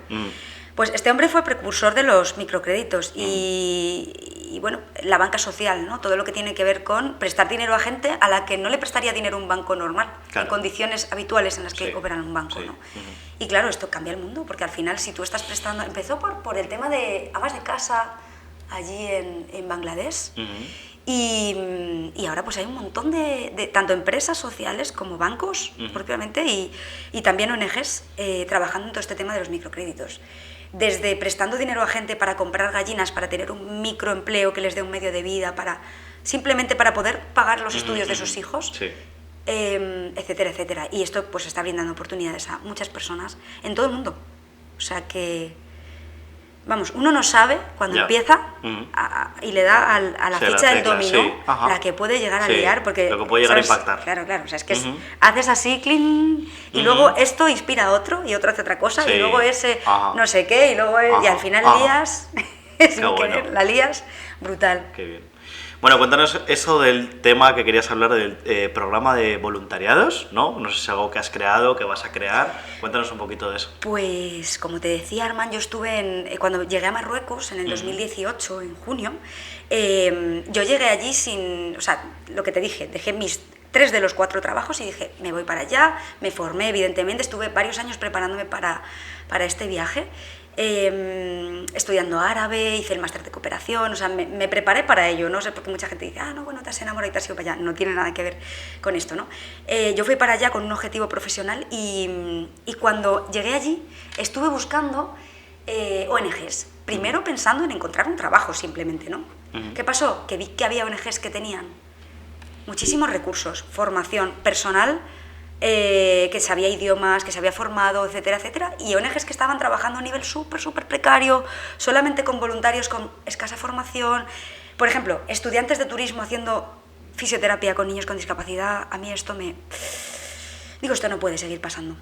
Pues este hombre fue precursor de los microcréditos y bueno, la banca social, ¿no? Todo lo que tiene que ver con prestar dinero a gente a la que no le prestaría dinero un banco normal, en condiciones habituales en las que opera un banco, ¿no? Y claro, esto cambia el mundo, porque al final si tú estás prestando... Empezó por el tema de amas de casa allí en Bangladesh. Y ahora pues hay un montón de tanto empresas sociales como bancos propiamente y también ONGs trabajando en todo este tema de los microcréditos. Desde prestando dinero a gente para comprar gallinas, para tener un microempleo que les dé un medio de vida, simplemente para poder pagar los estudios de sus hijos, etcétera, etcétera. Y esto pues está brindando oportunidades a muchas personas en todo el mundo. O sea que, vamos, uno no sabe cuando empieza y le da a la ficha del dominó la que puede llegar a liar, porque... Lo que puede llegar ¿sabes? a impactar. Claro, o sea, es que haces así, cling, y luego esto inspira a otro, y otro hace otra cosa, y luego ese no sé qué, y luego y al final lías, la lías brutal. Qué bien. Bueno, cuéntanos eso del tema que querías hablar del programa de voluntariados, ¿no? No sé si es algo que has creado, que vas a crear. Cuéntanos un poquito de eso. Pues, como te decía, Armand, yo estuve cuando llegué a Marruecos en el 2018, en junio, yo llegué allí sin... O sea, lo que te dije, dejé mis 3 de los 4 trabajos y dije, me voy para allá, me formé, evidentemente, estuve varios años preparándome para este viaje. Estudiando árabe, hice el máster de cooperación, o sea, me preparé para ello, no sé, porque mucha gente dice, no, bueno, te has enamorado y te has ido para allá, no tiene nada que ver con esto, ¿no? Yo fui para allá con un objetivo profesional y cuando llegué allí estuve buscando ONGs, primero pensando en encontrar un trabajo simplemente, ¿no? ¿Qué pasó? Que vi que había ONGs que tenían muchísimos recursos, formación personal, que sabía idiomas, que se había formado, etcétera, etcétera, y ONGs que estaban trabajando a un nivel súper precario, solamente con voluntarios con escasa formación. Por ejemplo, estudiantes de turismo haciendo fisioterapia con niños con discapacidad. A mí esto digo, esto no puede seguir pasando.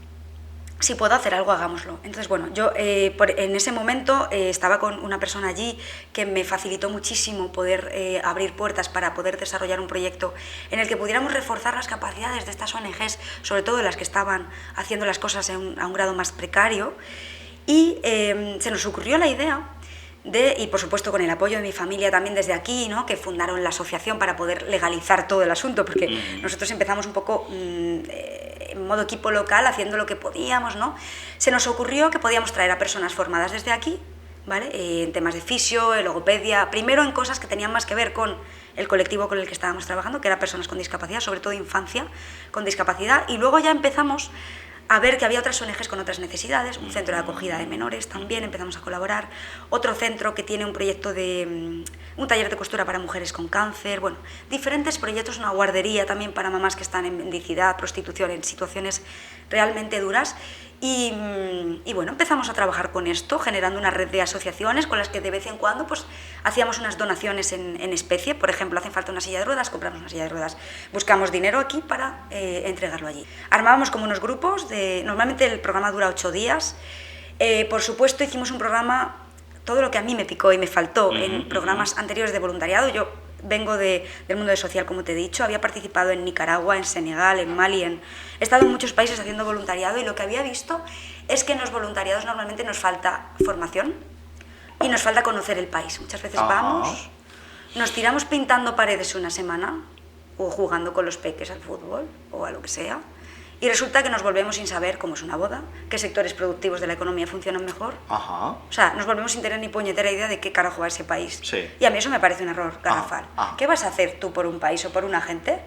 Si puedo hacer algo, hagámoslo. Entonces, bueno, yo en ese momento estaba con una persona allí que me facilitó muchísimo poder abrir puertas para poder desarrollar un proyecto en el que pudiéramos reforzar las capacidades de estas ONGs, sobre todo las que estaban haciendo las cosas a un grado más precario. Y se nos ocurrió la idea y por supuesto con el apoyo de mi familia también desde aquí, ¿no? Que fundaron la asociación para poder legalizar todo el asunto, porque nosotros empezamos un poco en modo equipo local, haciendo lo que podíamos, ¿no? Se nos ocurrió que podíamos traer a personas formadas desde aquí, ¿vale? En temas de fisio, logopedia, primero en cosas que tenían más que ver con el colectivo con el que estábamos trabajando, que eran personas con discapacidad, sobre todo infancia con discapacidad, y luego ya empezamos a ver que había otras ONGs con otras necesidades, un centro de acogida de menores también, empezamos a colaborar, otro centro que tiene un proyecto de un taller de costura para mujeres con cáncer, bueno, diferentes proyectos, una guardería también para mamás que están en mendicidad, prostitución, en situaciones realmente duras, Y bueno, empezamos a trabajar con esto, generando una red de asociaciones con las que de vez en cuando pues, hacíamos unas donaciones en especie. Por ejemplo, hacen falta una silla de ruedas, compramos una silla de ruedas, buscamos dinero aquí para entregarlo allí. Armábamos como unos grupos, normalmente el programa dura 8 días. Por supuesto, hicimos un programa, todo lo que a mí me picó y me faltó en programas anteriores de voluntariado. Yo vengo del mundo de social, como te he dicho, había participado en Nicaragua, en Senegal, en Mali, he estado en muchos países haciendo voluntariado y lo que había visto es que en los voluntariados normalmente nos falta formación y nos falta conocer el país. Muchas veces vamos, nos tiramos pintando paredes una semana o jugando con los peques al fútbol o a lo que sea y resulta que nos volvemos sin saber cómo es una boda, qué sectores productivos de la economía funcionan mejor. O sea, nos volvemos sin tener ni puñetera idea de qué carajo va ese país. Sí. Y a mí eso me parece un error garrafal. ¿Qué vas a hacer tú por un país o por una gente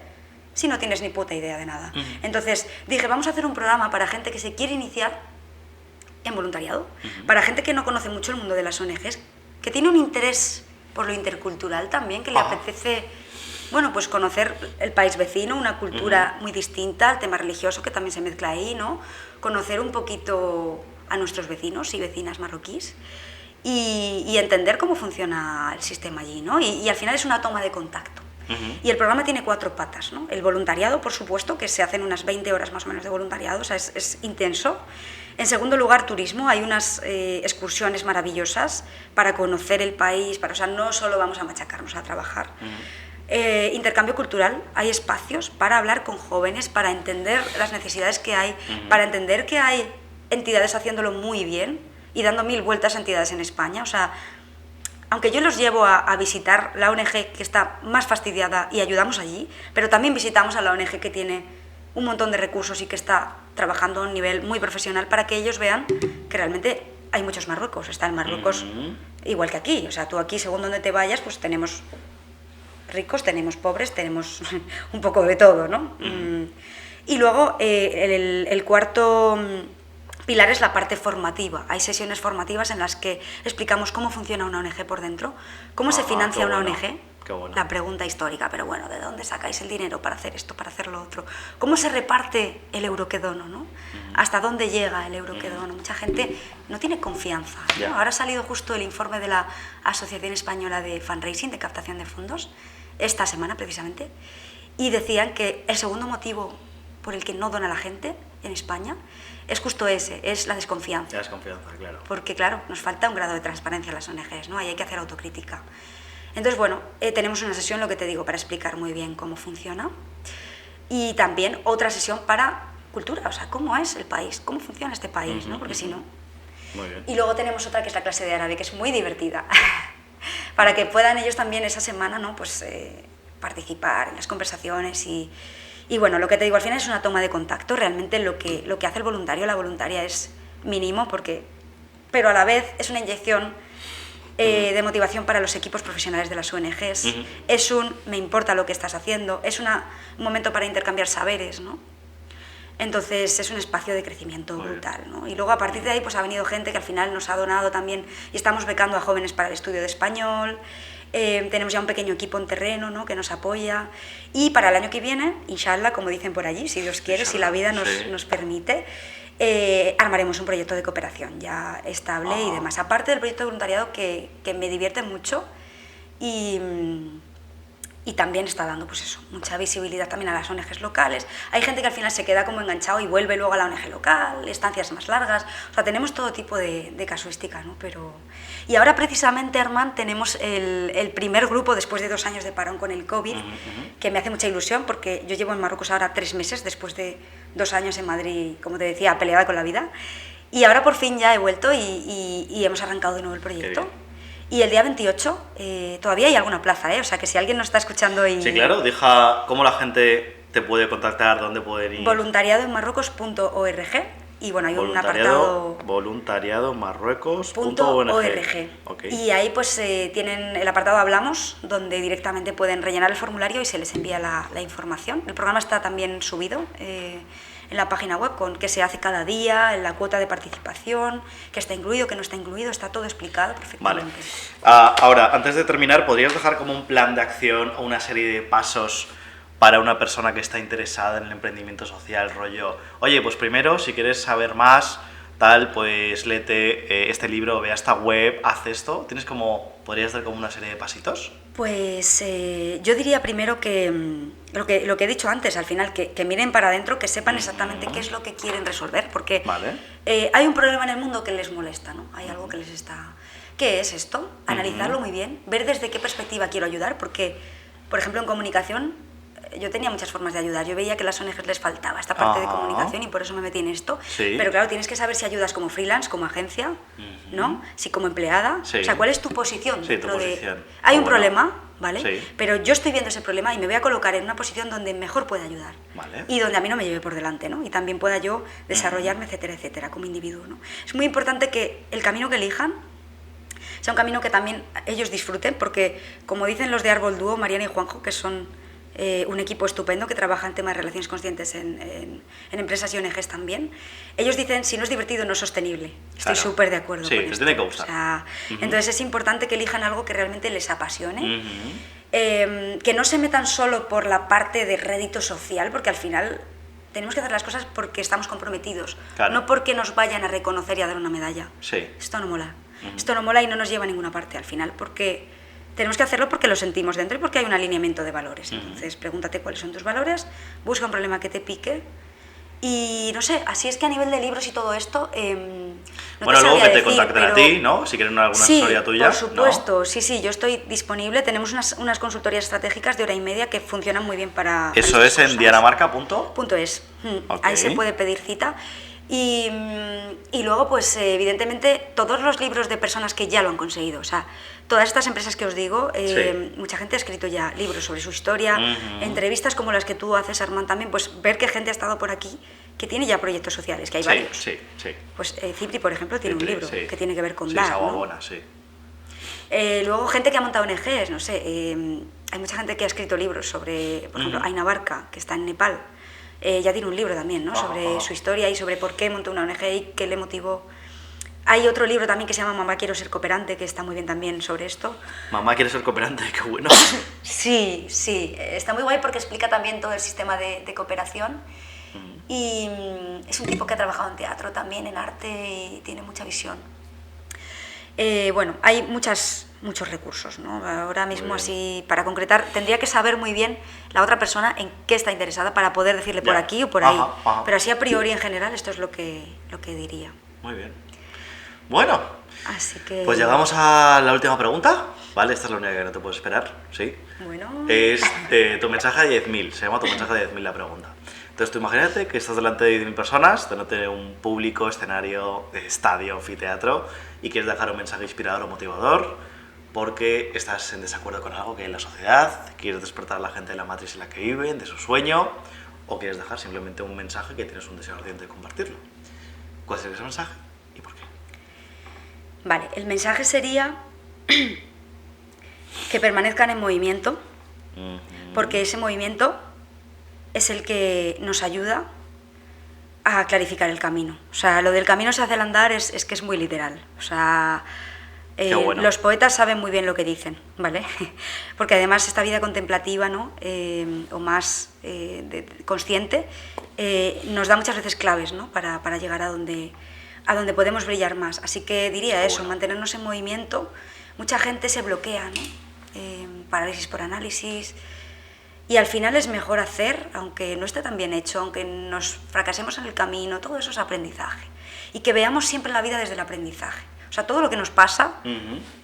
si no tienes ni puta idea de nada? Entonces dije, vamos a hacer un programa para gente que se quiere iniciar en voluntariado, para gente que no conoce mucho el mundo de las ONGs, que tiene un interés por lo intercultural también, que le apetece... Bueno, pues conocer el país vecino, una cultura muy distinta, el tema religioso que también se mezcla ahí, ¿no? Conocer un poquito a nuestros vecinos y vecinas marroquíes y entender cómo funciona el sistema allí, ¿no? Y al final es una toma de contacto. Y el programa tiene 4 patas, ¿no? El voluntariado, por supuesto, que se hacen unas 20 horas más o menos de voluntariado, o sea, es intenso. En segundo lugar, turismo. Hay unas excursiones maravillosas para conocer el país, o sea, no solo vamos a machacarnos a trabajar. Intercambio cultural, hay espacios para hablar con jóvenes, para entender las necesidades que hay, para entender que hay entidades haciéndolo muy bien y dando 1000 vueltas a entidades en España. O sea, aunque yo los llevo a visitar la ONG que está más fastidiada y ayudamos allí, pero también visitamos a la ONG que tiene un montón de recursos y que está trabajando a un nivel muy profesional para que ellos vean que realmente hay muchos Marruecos. Está el Marruecos igual que aquí. O sea, tú aquí, según donde te vayas, pues tenemos ricos, tenemos pobres, tenemos un poco de todo, ¿no? Y luego el cuarto pilar es la parte formativa. Hay sesiones formativas en las que explicamos cómo funciona una ONG por dentro, cómo se financia una ONG, la pregunta histórica, pero bueno, ¿de dónde sacáis el dinero para hacer esto, para hacer lo otro? ¿Cómo se reparte el euro que dono, ¿no? ¿Hasta dónde llega el euro que dono? Mucha gente no tiene confianza, ¿no? Ahora ha salido justo el informe de la Asociación Española de Fundraising, de captación de fondos, esta semana precisamente, y decían que el segundo motivo por el que no dona la gente en España es justo ese, es la desconfianza. La desconfianza, claro. Porque claro, nos falta un grado de transparencia en las ONGs, ¿no? Ahí hay que hacer autocrítica. Entonces, bueno, tenemos una sesión, lo que te digo, para explicar muy bien cómo funciona y también otra sesión para cultura, o sea, cómo es el país, cómo funciona este país, ¿no? Porque si no... Muy bien. Y luego tenemos otra que es la clase de árabe, que es muy divertida. Para que puedan ellos también esa semana, ¿no? Pues participar en las conversaciones y bueno, lo que te digo, al final es una toma de contacto. Realmente lo que hace el voluntario, la voluntaria es mínimo, pero a la vez es una inyección de motivación para los equipos profesionales de las ONGs. Es me importa lo que estás haciendo, es un momento para intercambiar saberes, ¿no? Entonces es un espacio de crecimiento brutal, ¿no? Y luego a partir de ahí pues ha venido gente que al final nos ha donado también y estamos becando a jóvenes para el estudio de español. Tenemos ya un pequeño equipo en terreno, ¿no? Que nos apoya y para el año que viene, inshallah, como dicen por allí, si Dios quiere, si la vida nos permite, armaremos un proyecto de cooperación ya estable y demás. Aparte del proyecto de voluntariado que me divierte mucho y también está dando pues eso, mucha visibilidad también a las ONGs locales. Hay gente que al final se queda como enganchado y vuelve luego a la ONG local, estancias más largas, o sea, tenemos todo tipo de casuística, ¿no? Y ahora precisamente, Armand, tenemos el primer grupo después de 2 años de parón con el COVID, que me hace mucha ilusión porque yo llevo en Marruecos ahora 3 meses después de 2 años en Madrid, como te decía, peleada con la vida, y ahora por fin ya he vuelto y hemos arrancado de nuevo el proyecto. Y el día 28 todavía hay alguna plaza, ¿eh? O sea, que si alguien nos está escuchando y... Sí, claro, deja cómo la gente te puede contactar, dónde pueden ir. Voluntariadoenmarruecos.org y bueno, hay un apartado... Voluntariadomarruecos.org. Okay. Y ahí pues tienen el apartado Hablamos, donde directamente pueden rellenar el formulario y se les envía la información. El programa está también subido en la página web, con qué se hace cada día, en la cuota de participación, qué está incluido, qué no está incluido, está todo explicado perfectamente. Vale. Ahora, antes de terminar, ¿podrías dejar como un plan de acción o una serie de pasos para una persona que está interesada en el emprendimiento social, rollo, oye, pues primero, si quieres saber más, tal, pues léete este libro, ve a esta web, haz esto? ¿Tienes como, podrías dar como una serie de pasitos? Pues yo diría primero que lo que he dicho antes, al final, que miren para adentro, que sepan exactamente qué es lo que quieren resolver, porque Vale. hay un problema en el mundo que les molesta, ¿no? Hay algo que les está... ¿Qué es esto? Analizarlo muy bien, ver desde qué perspectiva quiero ayudar, porque, por ejemplo, en comunicación yo tenía muchas formas de ayudar. Yo veía que a las ONGs les faltaba esta parte de comunicación y por eso me metí en esto. Sí. Pero claro, tienes que saber si ayudas como freelance, como agencia, ¿no? Si como empleada. Sí. O sea, ¿cuál es tu posición? Sí, dentro tu de... posición. Hay un Bueno. problema, ¿vale? Sí. Pero yo estoy viendo ese problema y me voy a colocar en una posición donde mejor pueda ayudar. Vale. Y donde a mí no me lleve por delante, ¿no? Y también pueda yo desarrollarme, etcétera, etcétera, como individuo, ¿no? Es muy importante que el camino que elijan sea un camino que también ellos disfruten, porque, como dicen los de Árbol Dúo, Mariana y Juanjo, que son un equipo estupendo que trabaja en temas de relaciones conscientes en empresas y ONGs también, ellos dicen, si no es divertido, no es sostenible. Estoy Claro. súper de acuerdo Sí, con les esto. tiene que gustar. O sea, entonces es importante que elijan algo que realmente les apasione, que no se metan solo por la parte de rédito social, porque al final tenemos que hacer las cosas porque estamos comprometidos, Claro. no porque nos vayan a reconocer y a dar una medalla. Sí. Esto no mola. Esto no mola y no nos lleva a ninguna parte al final, porque tenemos que hacerlo porque lo sentimos dentro y porque hay un alineamiento de valores. Entonces, pregúntate cuáles son tus valores, busca un problema que te pique y, no sé, así es que a nivel de libros y todo esto... no Bueno, te luego que sabría te decir, contacten a pero... ti, ¿no? Si quieren alguna Sí, historia tuya. por supuesto, ¿no? sí, yo estoy disponible. Tenemos unas consultorías estratégicas de 1 hora y media que funcionan muy bien para... Eso estas es en cosas. dianamarca.es. .es. Ok. Ahí se puede pedir cita. Y luego, pues evidentemente, todos los libros de personas que ya lo han conseguido. O sea, todas estas empresas que os digo, Sí. mucha gente ha escrito ya libros sobre su historia, entrevistas como las que tú haces, Armand, también, pues ver que gente ha estado por aquí que tiene ya proyectos sociales, que hay varios. Sí. Pues Cipri, por ejemplo, tiene Cipri, un libro sí. que tiene que ver con Sí, dar, Saguabona, ¿no? sí. Luego gente que ha montado ONGs, no sé, hay mucha gente que ha escrito libros sobre, por ejemplo, Aina Barca, que está en Nepal, ya tiene un libro también, ¿no? Sobre su historia y sobre por qué montó una ONG y qué le motivó. Hay otro libro también que se llama Mamá quiero ser cooperante, que está muy bien también sobre esto. Mamá quiere ser cooperante, qué bueno. Sí, está muy guay porque explica también todo el sistema de cooperación y es un tipo que ha trabajado en teatro también, en arte y tiene mucha visión. Bueno, hay muchos recursos, ¿no? Ahora mismo, así, para concretar, tendría que saber muy bien la otra persona en qué está interesada para poder decirle por aquí o por ahí. Ajá. Pero así a priori, en general, esto es lo que diría. Muy bien. Bueno, Así que... pues llegamos a la última pregunta. Vale, esta es la única que no te puedo esperar, ¿sí? Bueno... Es tu mensaje de 10.000, se llama tu mensaje de 10.000 la pregunta. Entonces tú imagínate que estás delante de 10.000 personas, delante de un público, escenario, estadio, anfiteatro, y quieres dejar un mensaje inspirador o motivador porque estás en desacuerdo con algo que hay en la sociedad, quieres despertar a la gente de la matriz en la que viven, de su sueño, o quieres dejar simplemente un mensaje que tienes un deseo ardiente de compartirlo. ¿Cuál sería ese mensaje y por qué? Vale, el mensaje sería que permanezcan en movimiento, porque ese movimiento es el que nos ayuda a clarificar el camino. O sea, lo del camino se hace al andar es que es muy literal. O sea, Qué bueno. los poetas saben muy bien lo que dicen, ¿vale? Porque además esta vida contemplativa, ¿no? O más consciente, nos da muchas veces claves, ¿no? Para llegar a donde podemos brillar más. Así que diría eso, mantenernos en movimiento. Mucha gente se bloquea, ¿no? Parálisis por análisis. Y al final es mejor hacer, aunque no esté tan bien hecho, aunque nos fracasemos en el camino, todo eso es aprendizaje. Y que veamos siempre la vida desde el aprendizaje. O sea, todo lo que nos pasa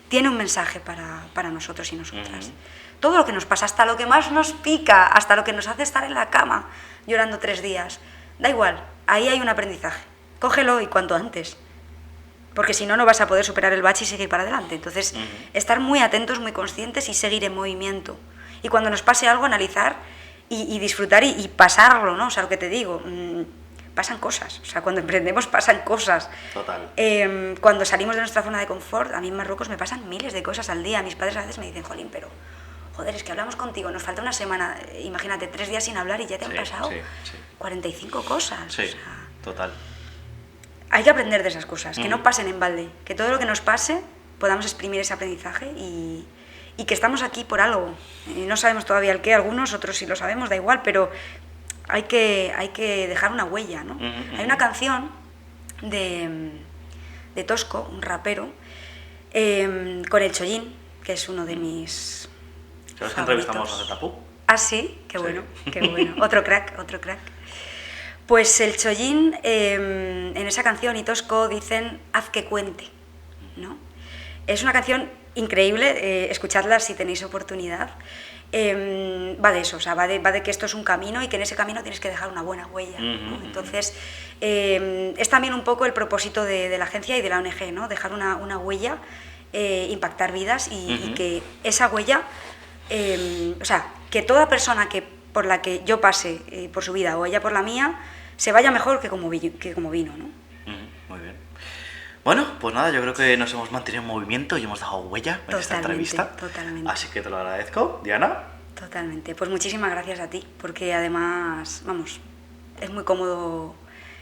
tiene un mensaje para nosotros y nosotras. Todo lo que nos pasa, hasta lo que más nos pica, hasta lo que nos hace estar en la cama llorando 3 días, da igual, ahí hay un aprendizaje. Cógelo y cuanto antes. Porque si no, no vas a poder superar el bache y seguir para adelante. Entonces, estar muy atentos, muy conscientes y seguir en movimiento. Y cuando nos pase algo, analizar y disfrutar y pasarlo, ¿no? O sea, lo que te digo, pasan cosas. O sea, cuando emprendemos pasan cosas. Total. Cuando salimos de nuestra zona de confort, a mí en Marruecos me pasan miles de cosas al día. Mis padres a veces me dicen, jolín, pero... Joder, es que hablamos contigo, nos falta una semana, imagínate, 3 días sin hablar y ya te han pasado 45 cosas. Sí, o sea, total. hay que aprender de esas cosas, que no pasen en balde, que todo lo que nos pase podamos exprimir ese aprendizaje y y que estamos aquí por algo. No sabemos todavía el qué, algunos, otros sí lo sabemos, da igual, pero hay que dejar una huella, ¿no? Hay una canción de Tosco, un rapero, con el Chollín, que es uno de mis ¿Sabes que favoritos. entrevistamos a Tapú? Ah, sí, qué Sí. bueno, qué bueno. Otro crack, otro crack. Pues el Chollín, en esa canción y Tosco dicen haz que cuente, ¿no? Es una canción increíble, escuchadla si tenéis oportunidad. Va de eso, o sea, va de que esto es un camino y que en ese camino tienes que dejar una buena huella, ¿no? Entonces, es también un poco el propósito de la agencia y de la ONG, ¿no? Dejar una huella, impactar vidas y que esa huella, o sea, que toda persona por la que yo pase por su vida o ella por la mía, se vaya mejor que como vino, ¿no? Muy bien. Bueno, pues nada, yo creo que nos hemos mantenido en movimiento y hemos dejado huella en esta entrevista. Totalmente. Así que te lo agradezco, Diana. Totalmente. Pues muchísimas gracias a ti, porque además, vamos, es muy cómodo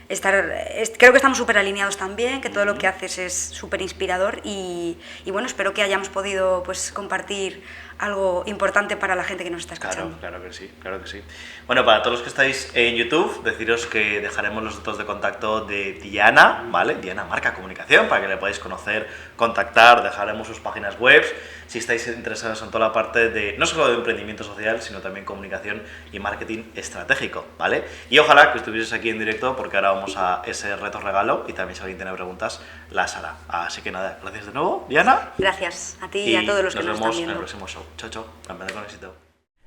creo que estamos súper alineados también, que todo lo que haces es súper inspirador y bueno, espero que hayamos podido pues compartir algo importante para la gente que nos está escuchando. Claro que sí, claro que sí. Bueno, para todos los que estáis en YouTube, deciros que dejaremos los datos de contacto de Diana, ¿vale? Diana Marca Comunicación, para que le podáis conocer, contactar, dejaremos sus páginas web, si estáis interesados en toda la parte de, no solo de emprendimiento social, sino también comunicación y marketing estratégico, ¿vale? Y ojalá que estuvieses aquí en directo, porque ahora vamos a ese reto regalo y también si alguien tiene preguntas, las hará. Así que nada, gracias de nuevo, Diana. Gracias a ti y a todos los que nos están vemos en el viendo. próximo show. Chao, chao. Emprender con éxito.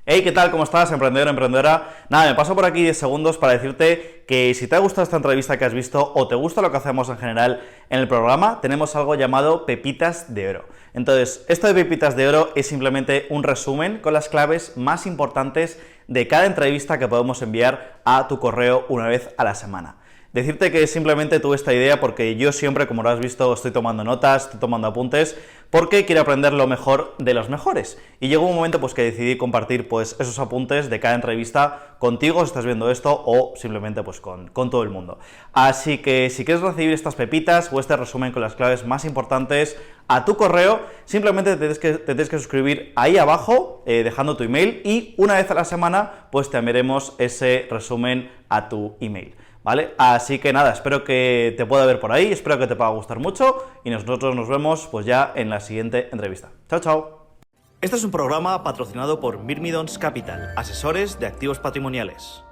Hey, ¿qué tal? ¿Cómo estás, emprendedor, emprendedora? Nada, me paso por aquí 10 segundos para decirte que si te ha gustado esta entrevista que has visto o te gusta lo que hacemos en general en el programa, tenemos algo llamado Pepitas de Oro. Entonces, esto de Pepitas de Oro es simplemente un resumen con las claves más importantes de cada entrevista que podemos enviar a tu correo una vez a la semana. Decirte que simplemente tuve esta idea porque yo siempre, como lo has visto, estoy tomando notas, estoy tomando apuntes, porque quiero aprender lo mejor de los mejores. Y llegó un momento pues que decidí compartir pues esos apuntes de cada entrevista contigo, si estás viendo esto, o simplemente pues con todo el mundo. Así que si quieres recibir estas pepitas o este resumen con las claves más importantes a tu correo, simplemente te tienes que suscribir ahí abajo, dejando tu email, y una vez a la semana pues te enviaremos ese resumen a tu email. ¿Vale? Así que nada, espero que te pueda ver por ahí, espero que te pueda gustar mucho y nosotros nos vemos pues ya en la siguiente entrevista. ¡Chao, chao! Este es un programa patrocinado por Myrmidons Capital, asesores de activos patrimoniales.